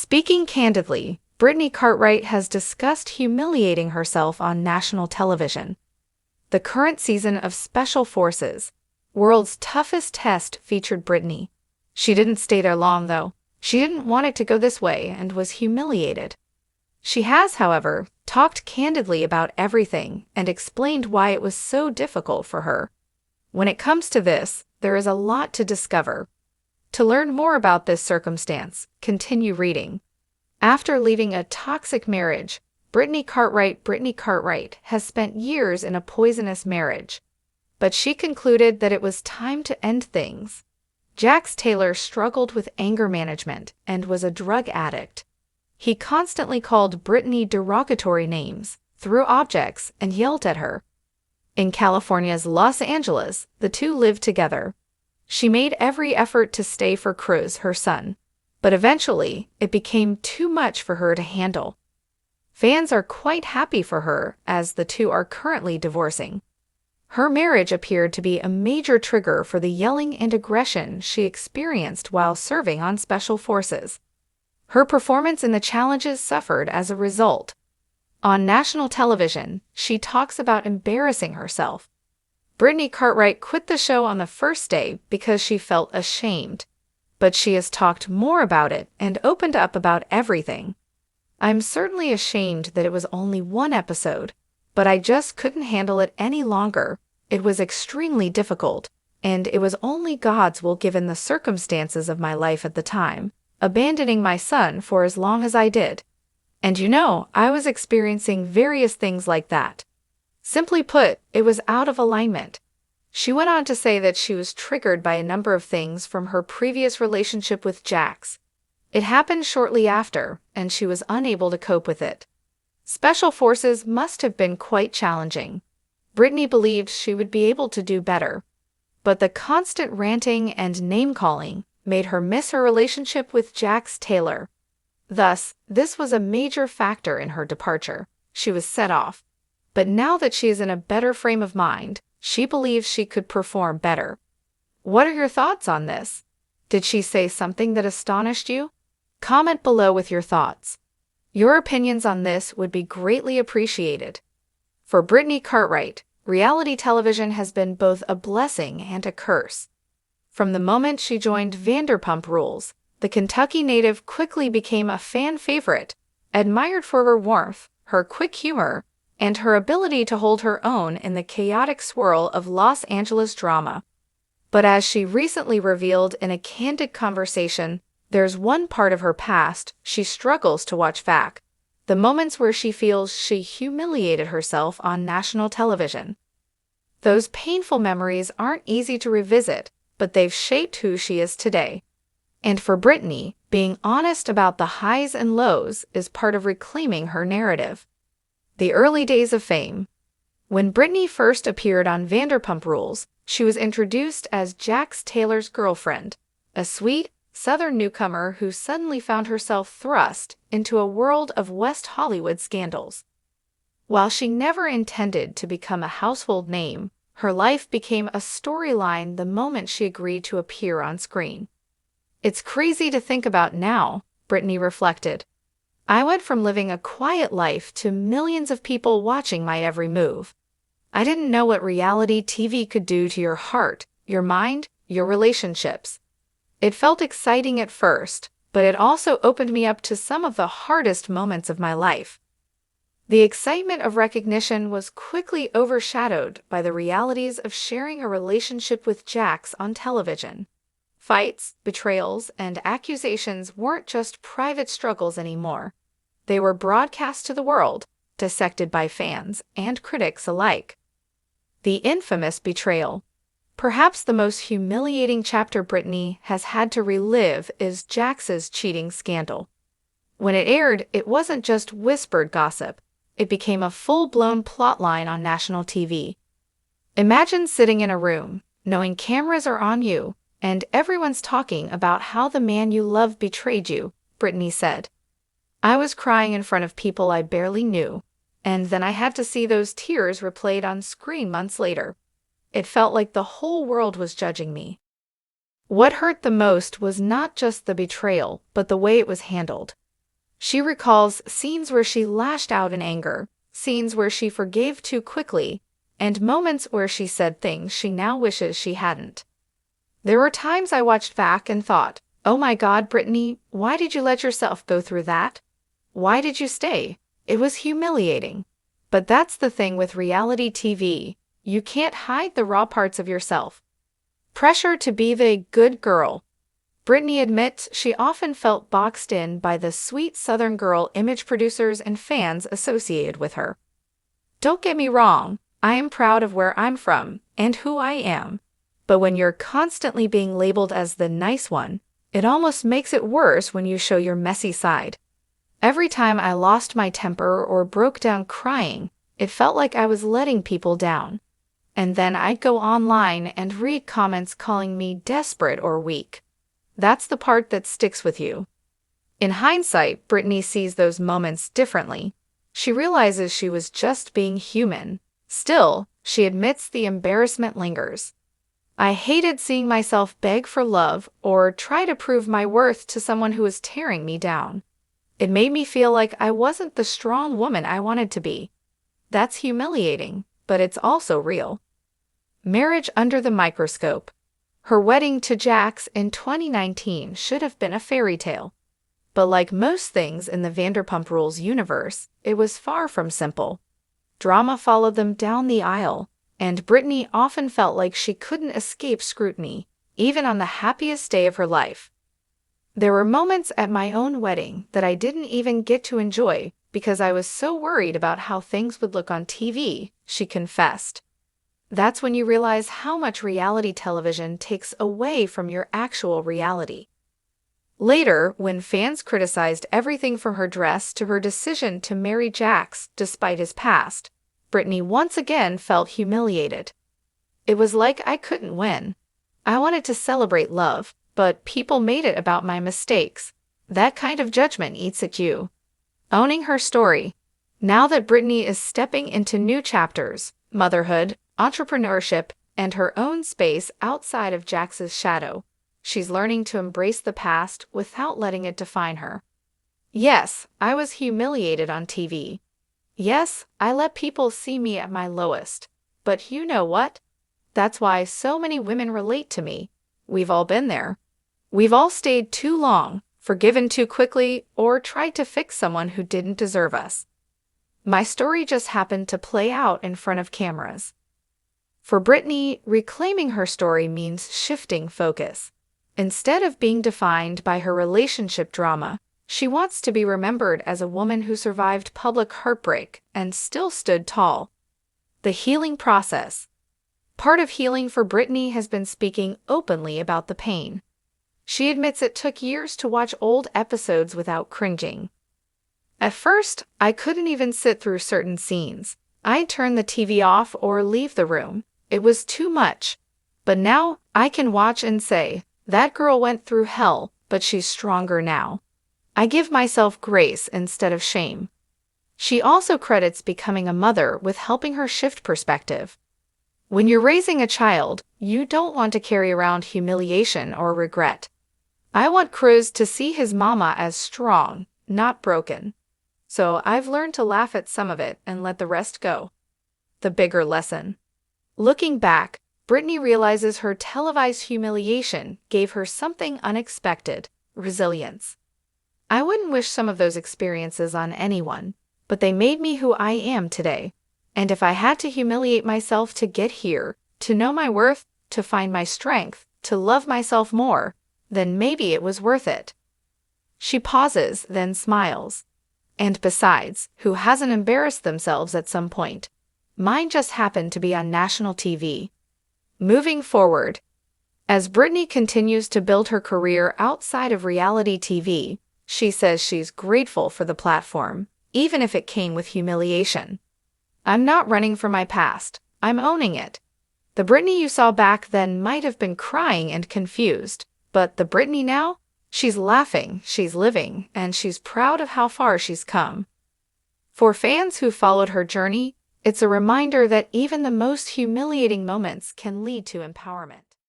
Speaking candidly, Brittany Cartwright has discussed humiliating herself on national television. The current season of Special Forces, World's Toughest Test, featured Brittany. She didn't stay there long, though. She didn't want it to go this way and was humiliated. She has, however, talked candidly about everything and explained why it was so difficult for her. When it comes to this, there is a lot to discover. To learn more about this circumstance, continue reading. After leaving a toxic marriage, Brittany Cartwright has spent years in a poisonous marriage. But she concluded that it was time to end things. Jax Taylor struggled with anger management and was a drug addict. He constantly called Brittany derogatory names, threw objects, and yelled at her. In California's Los Angeles, the two lived together. She made every effort to stay for Cruz, her son, but eventually it became too much for her to handle. Fans are quite happy for her, as the two are currently divorcing. Her marriage appeared to be a major trigger for the yelling and aggression she experienced while serving on Special Forces. Her performance in the challenges suffered as a result. On national television, she talks about embarrassing herself. Brittany Cartwright quit the show on the first day because she felt ashamed, but she has talked more about it and opened up about everything. "I'm certainly ashamed that it was only one episode, but I just couldn't handle it any longer. It was extremely difficult, and it was only God's will given the circumstances of my life at the time, abandoning my son for as long as I did. And I was experiencing various things like that. Simply put, it was out of alignment." She went on to say that she was triggered by a number of things from her previous relationship with Jax. It happened shortly after, and she was unable to cope with it. Special Forces must have been quite challenging. Brittany believed she would be able to do better, but the constant ranting and name-calling made her miss her relationship with Jax Taylor. Thus, this was a major factor in her departure. She was set off. But now that she is in a better frame of mind, she believes she could perform better. What are your thoughts on this? Did she say something that astonished you? Comment below with your thoughts. Your opinions on this would be greatly appreciated. For Brittany Cartwright, reality television has been both a blessing and a curse. From the moment she joined Vanderpump Rules, the Kentucky native quickly became a fan favorite, admired for her warmth, her quick humor, and her ability to hold her own in the chaotic swirl of Los Angeles drama. But as she recently revealed in a candid conversation, there's one part of her past she struggles to watch back: the moments where she feels she humiliated herself on national television. Those painful memories aren't easy to revisit, but they've shaped who she is today. And for Brittany, being honest about the highs and lows is part of reclaiming her narrative. The early days of fame. When Brittany first appeared on Vanderpump Rules, she was introduced as Jax Taylor's girlfriend, a sweet, Southern newcomer who suddenly found herself thrust into a world of West Hollywood scandals. While she never intended to become a household name, her life became a storyline the moment she agreed to appear on screen. "It's crazy to think about now," Brittany reflected. "I went from living a quiet life to millions of people watching my every move. I didn't know what reality TV could do to your heart, your mind, your relationships. It felt exciting at first, but it also opened me up to some of the hardest moments of my life." The excitement of recognition was quickly overshadowed by the realities of sharing a relationship with Jax on television. Fights, betrayals, and accusations weren't just private struggles anymore. They were broadcast to the world, dissected by fans and critics alike. The infamous betrayal. Perhaps the most humiliating chapter Brittany has had to relive is Jax's cheating scandal. When it aired, it wasn't just whispered gossip. It became a full-blown plotline on national TV. Imagine sitting in a room, knowing cameras are on you, and everyone's talking about how the man you love betrayed you, Brittany said. "I was crying in front of people I barely knew, and then I had to see those tears replayed on screen months later. It felt like the whole world was judging me." What hurt the most was not just the betrayal, but the way it was handled. She recalls scenes where she lashed out in anger, scenes where she forgave too quickly, and moments where she said things she now wishes she hadn't. There were times I watched back and thought, "Oh my God, Brittany, why did you let yourself go through that? Why did you stay? It was humiliating." But that's the thing with reality TV. You can't hide the raw parts of yourself. Pressure to be the good girl. Brittany admits she often felt boxed in by the sweet Southern girl image producers and fans associated with her. Don't get me wrong, I am proud of where I'm from and who I am. But when you're constantly being labeled as the nice one, it almost makes it worse when you show your messy side. Every time I lost my temper or broke down crying, it felt like I was letting people down. And then I'd go online and read comments calling me desperate or weak. That's the part that sticks with you. In hindsight, Brittany sees those moments differently. She realizes she was just being human. Still, she admits the embarrassment lingers. "I hated seeing myself beg for love or try to prove my worth to someone who was tearing me down. It made me feel like I wasn't the strong woman I wanted to be." That's humiliating, but it's also real. Marriage under the microscope. Her wedding to Jax in 2019 should have been a fairy tale. But like most things in the Vanderpump Rules universe, it was far from simple. Drama followed them down the aisle, and Brittany often felt like she couldn't escape scrutiny, even on the happiest day of her life. "There were moments at my own wedding that I didn't even get to enjoy because I was so worried about how things would look on TV," she confessed. That's when you realize how much reality television takes away from your actual reality. Later, when fans criticized everything from her dress to her decision to marry Jax despite his past, Brittany once again felt humiliated. "It was like I couldn't win. I wanted to celebrate love, but people made it about my mistakes. That kind of judgment eats at you." Owning her story. Now that Brittany is stepping into new chapters, motherhood, entrepreneurship, and her own space outside of Jax's shadow, she's learning to embrace the past without letting it define her. "Yes, I was humiliated on TV. Yes, I let people see me at my lowest. But you know what? That's why so many women relate to me. We've all been there. We've all stayed too long, forgiven too quickly, or tried to fix someone who didn't deserve us. My story just happened to play out in front of cameras." For Brittany, reclaiming her story means shifting focus. Instead of being defined by her relationship drama, she wants to be remembered as a woman who survived public heartbreak and still stood tall. The healing process. Part of healing for Brittany has been speaking openly about the pain. She admits it took years to watch old episodes without cringing. "At first, I couldn't even sit through certain scenes. I'd turn the TV off or leave the room. It was too much. But now, I can watch and say, that girl went through hell, but she's stronger now. I give myself grace instead of shame." She also credits becoming a mother with helping her shift perspective. When you're raising a child, you don't want to carry around humiliation or regret. "I want Cruz to see his mama as strong, not broken. So I've learned to laugh at some of it and let the rest go." The bigger lesson. Looking back, Brittany realizes her televised humiliation gave her something unexpected: resilience. "I wouldn't wish some of those experiences on anyone, but they made me who I am today. And if I had to humiliate myself to get here, to know my worth, to find my strength, to love myself more, then maybe it was worth it." She pauses, then smiles. "And besides, who hasn't embarrassed themselves at some point? Mine just happened to be on national TV." Moving forward. As Brittany continues to build her career outside of reality TV, she says she's grateful for the platform, even if it came with humiliation. "I'm not running from my past. I'm owning it. The Brittany you saw back then might have been crying and confused, but the Brittany now? She's laughing, she's living, and she's proud of how far she's come." For fans who followed her journey, it's a reminder that even the most humiliating moments can lead to empowerment.